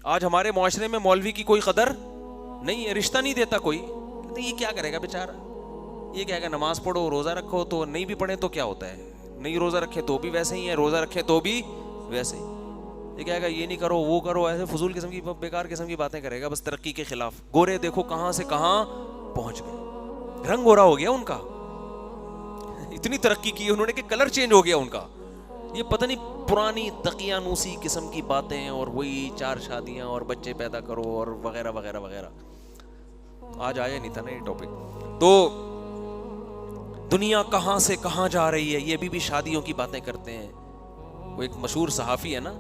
آج ہمارے معاشرے میں مولوی کی کوئی قدر نہیں ہے, رشتہ نہیں دیتا کوئی. کہتے یہ کیا کرے گا بیچارہ, یہ کہے گا نماز پڑھو روزہ رکھو, تو نہیں بھی پڑھے تو کیا ہوتا ہے, نہیں روزہ رکھے تو بھی ویسے ہی ہے, روزہ رکھے تو بھی ویسے ہی. یہ کہے گا یہ نہیں کرو وہ کرو, ایسے فضول قسم کی بیکار قسم کی باتیں کرے گا, بس ترقی کے خلاف. گورے دیکھو کہاں سے کہاں پہنچ گئے, رنگ گورا ہو گیا ان کا, اتنی ترقی کی انہوں نے کہ کلر چینج ہو گیا ان کا. یہ پتہ نہیں پرانی دقیانوسی قسم کی باتیں, اور وہی 4 شادیاں اور بچے پیدا کرو اور وغیرہ وغیرہ وغیرہ. آج آیا نہیں تھا نا یہ ٹاپک. تو دنیا کہاں سے کہاں جا رہی ہے, یہ بھی شادیوں کی باتیں کرتے ہیں. وہ ایک مشہور صحافی ہے نا,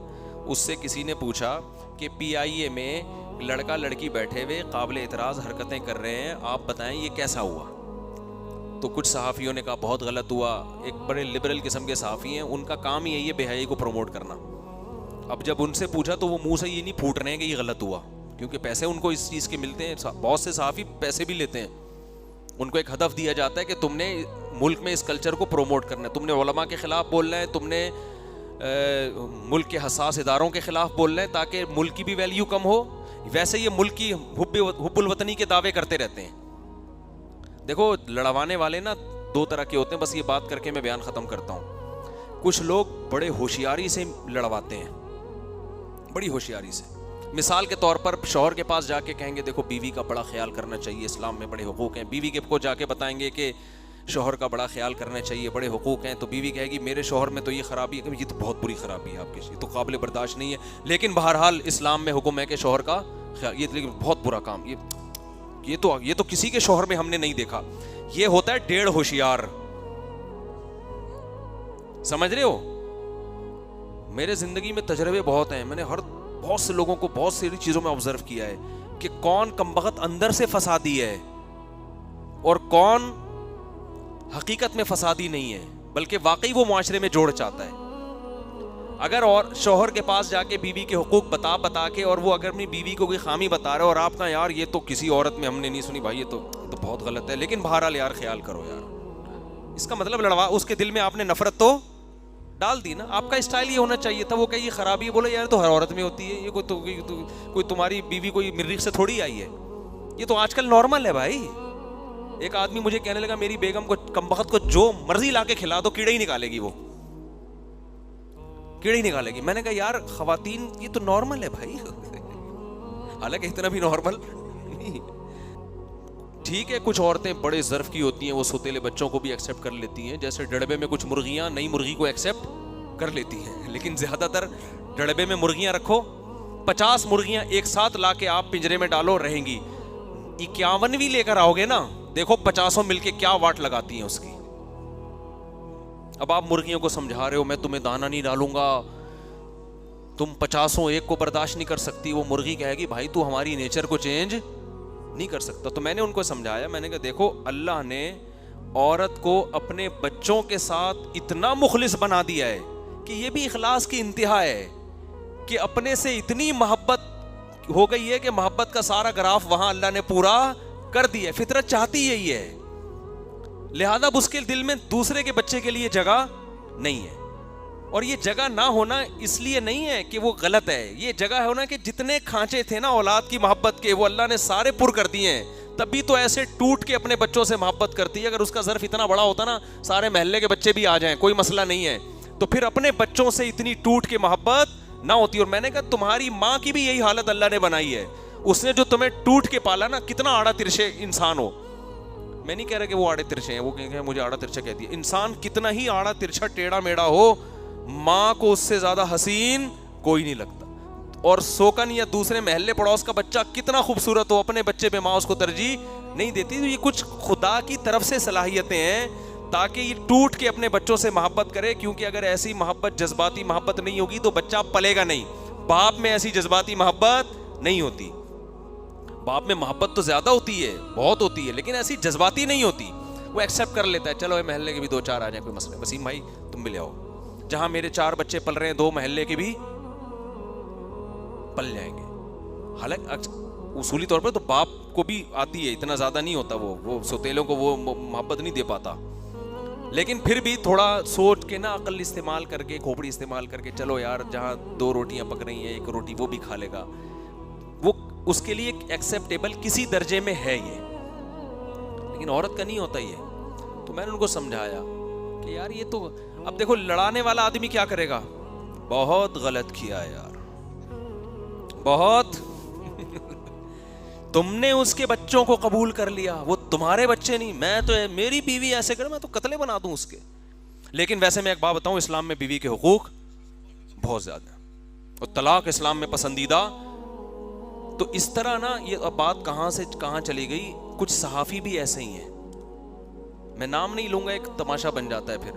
اس سے کسی نے پوچھا کہ پی آئی اے میں لڑکا لڑکی بیٹھے ہوئے قابل اعتراض حرکتیں کر رہے ہیں, آپ بتائیں یہ کیسا ہوا. تو کچھ صحافیوں نے کہا بہت غلط ہوا. ایک بڑے لبرل قسم کے صحافی ہیں, ان کا کام ہی ہے بے حیائی کو پروموٹ کرنا. اب جب ان سے پوچھا تو وہ منہ سے یہ نہیں پھوٹ رہے ہیں کہ یہ غلط ہوا, کیونکہ پیسے ان کو اس چیز کے ملتے ہیں. بہت سے صحافی پیسے بھی لیتے ہیں, ان کو ایک ہدف دیا جاتا ہے کہ تم نے ملک میں اس کلچر کو پروموٹ کرنا ہے, تم نے علماء کے خلاف بولنا ہے, تم نے ملک کے حساس اداروں کے خلاف بولنا ہے تاکہ ملک کی بھی ویلیو کم ہو. ویسے یہ ملک کی حب الوطنی کے دعوے کرتے رہتے ہیں. دیکھو لڑوانے والے نا 2 طرح کے ہوتے ہیں, بس یہ بات کر کے میں بیان ختم کرتا ہوں. کچھ لوگ بڑے ہوشیاری سے لڑواتے ہیں, بڑی ہوشیاری سے. مثال کے طور پر شوہر کے پاس جا کے کہیں گے دیکھو بیوی کا بڑا خیال کرنا چاہیے, اسلام میں بڑے حقوق ہیں. بیوی کے کو جا کے بتائیں گے کہ شوہر کا بڑا خیال کرنا چاہیے, بڑے حقوق ہیں, تو بیوی کہے گی میرے شوہر میں تو یہ خرابی ہے, یہ تو بہت بری خرابی ہے آپ کی, یہ تو قابل برداشت نہیں ہے. لیکن بہرحال اسلام میں حکم ہے کہ شوہر کا خیال, یہ بہت برا کام, یہ تو کسی کے شوہر میں ہم نے نہیں دیکھا. یہ ہوتا ہے 1.5 ہوشیار. سمجھ رہے ہو, میرے زندگی میں تجربے بہت ہیں, میں نے بہت سے لوگوں کو بہت سی چیزوں میں آبزرو کیا ہے کہ کون کمبخت اندر سے فسادی ہے اور کون حقیقت میں فسادی نہیں ہے, بلکہ واقعی وہ معاشرے میں جوڑ چاہتا ہے. اگر اور شوہر کے پاس جا کے بیوی کے حقوق بتا کے, اور وہ اگر اپنی بیوی کو کوئی خامی بتا رہا ہے اور آپ کہاں یار یہ تو کسی عورت میں ہم نے نہیں سنی بھائی, یہ تو بہت غلط ہے, لیکن بہرحال یار خیال کرو یار, اس کا مطلب اس کے دل میں آپ نے نفرت تو ڈال دی نا. آپ کا اسٹائل یہ ہونا چاہیے تھا, وہ کہ یہ خرابی ہے, بولے یار تو ہر عورت میں ہوتی ہے, یہ کوئی تمہاری بیوی کوئی مریخ سے تھوڑی آئی ہے, یہ تو آج کل نارمل ہے بھائی. ایک آدمی مجھے کہنے لگا میری بیگم کو کمبخت کو جو مرضی لا کے کھلا دو کیڑے ہی نکالے گی, وہ کیڑے ہی نکالے گی. میں نے کہا یار خواتین یہ تو نارمل ہے بھائی, حالانکہ اتنا بھی نارمل نہیں. ٹھیک ہے کچھ عورتیں بڑے ظرف کی ہوتی ہیں, وہ سوتیلے بچوں کو بھی ایکسیپٹ کر لیتی ہیں, جیسے ڈڑبے میں کچھ مرغیاں نئی مرغی کو ایکسیپٹ کر لیتی ہیں, لیکن زیادہ تر ڈڑبے میں مرغیاں رکھو 50 مرغیاں ایک ساتھ لا کے آپ پنجرے میں ڈالو رہیں گی, 51 لے کر آؤ گے نا, دیکھو 50 مل کے کیا واٹ لگاتی ہیں اس کی. اب آپ مرغیوں کو سمجھا رہے ہو میں تمہیں دانہ نہیں ڈالوں گا, تم 50 ایک کو برداشت نہیں کر سکتی, وہ مرغی کہے گی بھائی تو ہماری نیچر کو چینج نہیں کر سکتا. تو میں نے ان کو سمجھایا, میں نے کہا دیکھو اللہ نے عورت کو اپنے بچوں کے ساتھ اتنا مخلص بنا دیا ہے کہ یہ بھی اخلاص کی انتہا ہے کہ اپنے سے اتنی محبت ہو گئی ہے کہ محبت کا سارا گراف وہاں اللہ نے پورا کر دیا. فطرت چاہتی یہی ہے, لہذا اب اس کے دل میں دوسرے کے بچے کے لیے جگہ نہیں ہے. اور یہ جگہ نہ ہونا اس لیے نہیں ہے کہ وہ غلط ہے, یہ جگہ ہونا کہ جتنے کھانچے تھے نا اولاد کی محبت کے وہ اللہ نے سارے پر کر دیے ہیں. تبھی تو ایسے ٹوٹ کے اپنے بچوں سے محبت کرتی ہے. اگر اس کا ظرف اتنا بڑا ہوتا نا سارے محلے کے بچے بھی آ جائیں کوئی مسئلہ نہیں ہے, تو پھر اپنے بچوں سے اتنی ٹوٹ کے محبت نہ ہوتی. اور میں نے کہا تمہاری ماں کی بھی یہی حالت اللہ نے بنائی ہے, اس نے جو تمہیں ٹوٹ کے پالا نا, کتنا آڑا ترچھے انسان ہو, میں نہیں کہہ رہا کہ وہ آڑے ترچھے ہیں, وہ کہ مجھے آڑا ترچھا کہتی ہے, انسان کتنا ہی آڑا ترچھا ٹیڑھا میڑا ہو, ماں کو اس سے زیادہ حسین کوئی نہیں لگتا. اور سوکن یا دوسرے محلے پڑوس کا بچہ کتنا خوبصورت ہو, اپنے بچے پہ ماں اس کو ترجیح نہیں دیتی. تو یہ کچھ خدا کی طرف سے صلاحیتیں ہیں تاکہ یہ ٹوٹ کے اپنے بچوں سے محبت کرے, کیونکہ اگر ایسی محبت جذباتی محبت نہیں ہوگی تو بچہ پلے گا نہیں. باپ میں ایسی جذباتی محبت نہیں ہوتی, باپ میں محبت تو زیادہ ہوتی ہے, بہت ہوتی ہے, لیکن ایسی جذباتی نہیں ہوتی. وہ ایکسیپٹ کر لیتا ہے, چلو اے محلے کے بھی 2-4 آ جائیں, کوئی مسئلہ, وسیم بھائی تم بھی لے آؤ, جہاں میرے 4 بچے پل رہے ہیں 2 محلے کے بھی پل جائیں گے. حالانکہ اصولی طور پر تو باپ کو بھی آتی ہے, اتنا زیادہ نہیں ہوتا, وہ سوتیلوں کو وہ محبت نہیں دے پاتا, لیکن پھر بھی تھوڑا سوچ کے نا عقل استعمال کر کے, کھوپڑی استعمال کر کے, چلو یار جہاں 2 روٹیاں پک رہی ہیں 1 روٹی وہ بھی کھا لے گا. وہ اس کے لیے ایکسیپٹیبل کسی درجے میں ہے یہ، لیکن عورت کا نہیں ہوتا یہ. تو میں نے ان کو سمجھایا کہ یار یہ تو اب دیکھو لڑانے والا آدمی کیا کرے گا، بہت غلط کیا یار، بہت تم نے اس کے بچوں کو قبول کر لیا، وہ تمہارے بچے نہیں. میں تو میری بیوی ایسے کرے میں تو قتلے بنا دوں اس کے. لیکن ویسے میں ایک بات بتاؤں، اسلام میں بیوی کے حقوق بہت زیادہ ہیں اور طلاق اسلام میں پسندیدہ. تو اس طرح نا یہ بات کہاں سے کہاں چلی گئی. کچھ صحافی بھی ایسے ہی ہیں، میں نام نہیں لوں گا، ایک تماشا بن جاتا ہے. پھر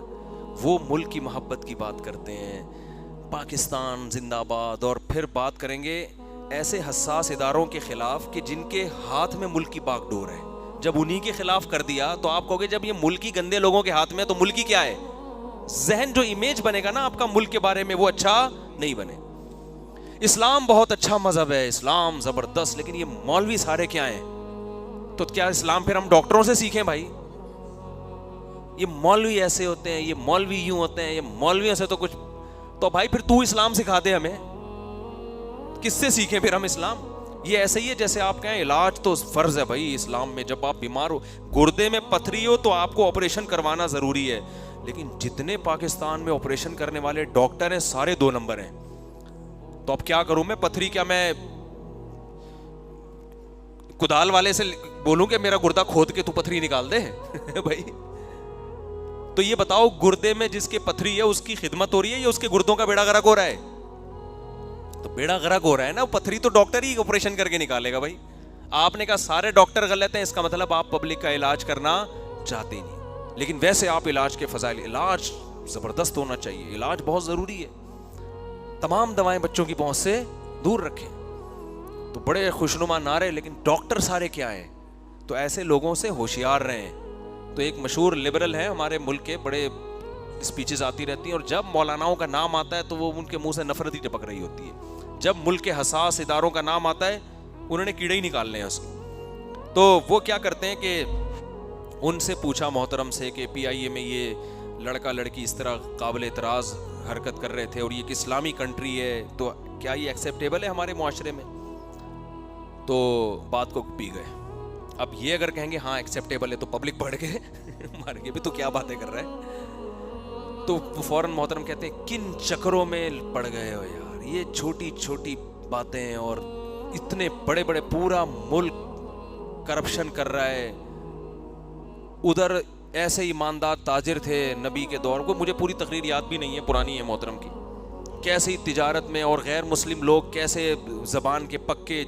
وہ ملک کی محبت کی بات کرتے ہیں، پاکستان زندہ باد، اور پھر بات کریں گے ایسے حساس اداروں کے خلاف کہ جن کے ہاتھ میں ملک کی باغ ڈور ہے. جب انہی کے خلاف کر دیا تو آپ کہو گے جب یہ ملکی گندے لوگوں کے ہاتھ میں تو ملکی کیا ہے. ذہن جو امیج بنے گا نا آپ کا ملک کے بارے میں وہ اچھا نہیں بنے. اسلام بہت اچھا مذہب ہے، اسلام زبردست، لیکن یہ مولوی سارے کیا ہیں. تو کیا اسلام پھر ہم ڈاکٹروں سے سیکھیں بھائی؟ یہ مولوی ایسے ہوتے ہیں، یہ مولوی یوں ہوتے ہیں، یہ مولویوں سے تو کچھ. تو بھائی پھر تو اسلام سکھا دے ہمیں، کس سے سیکھیں پھر ہم اسلام؟ یہ ایسے ہی ہے جیسے آپ کہیں علاج تو فرض ہے بھائی اسلام میں. جب آپ بیمار ہو، گردے میں پتھری ہو تو آپ کو آپریشن کروانا ضروری ہے، لیکن جتنے پاکستان میں آپریشن کرنے والے ڈاکٹر ہیں سارے 2 نمبر ہیں. تو اب کیا کروں میں؟ پتھری کیا میں کدال والے سے بولوں کہ میرا گردہ کھود کے تو پتھری نکال دے بھائی؟ تو یہ بتاؤ گردے میں جس کے پتھری ہے اس کی خدمت ہو رہی ہے یا اس کے گردوں کا بیڑا غرق ہو رہا ہے؟ تو بیڑا غرق ہو رہا ہے نا. وہ پتھری تو ڈاکٹر ہی آپریشن کر کے نکالے گا بھائی. آپ نے کہا سارے ڈاکٹر غلط ہیں، اس کا مطلب آپ پبلک کا علاج کرنا چاہتے ہی نہیں. لیکن ویسے آپ علاج کے فضائل، علاج زبردست ہونا چاہیے، علاج بہت ضروری ہے. تمام دوائیں بچوں کی پہنچ سے دور رکھیں. تو بڑے خوشنما نعرے، لیکن ڈاکٹر سارے کیا ہیں. تو ایسے لوگوں سے ہوشیار رہیں. تو ایک مشہور لبرل ہے ہمارے ملک کے، بڑے اسپیچز آتی رہتی ہیں، اور جب مولاناؤں کا نام آتا ہے تو وہ ان کے منہ سے نفرت ہی ٹپک رہی ہوتی ہے. جب ملک کے حساس اداروں کا نام آتا ہے انہوں نے کیڑے ہی نکالنے ہیں اس کو. تو وہ کیا کرتے ہیں کہ ان سے پوچھا محترم سے کہ پی آئی اے میں یہ لڑکا لڑکی اس طرح قابل اعتراض حرکت کر رہے تھے اور یہ ایک اسلامی کنٹری ہے، تو کیا یہ ایکسیپٹیبل ہے ہمارے معاشرے میں؟ تو بات کو پی گئے. اب یہ اگر کہیں گے ہاں ایکسیپٹیبل ہے تو پبلک بڑھ گئے مار گئے بھی تو کیا باتیں کر رہا ہے. تو وہ فوراً محترم کہتے ہیں کن چکروں میں پڑ گئے ہو یار، یہ چھوٹی چھوٹی باتیں اور اتنے بڑے بڑے، پورا ملک کرپشن کر رہا ہے. ادھر ایسے ایماندار تاجر تھے نبی کے دور کو، مجھے پوری تقریر یاد بھی نہیں ہے، پرانی ہے محترم کی، کیسی تجارت میں، اور غیر مسلم لوگ کیسے زبان کے پکے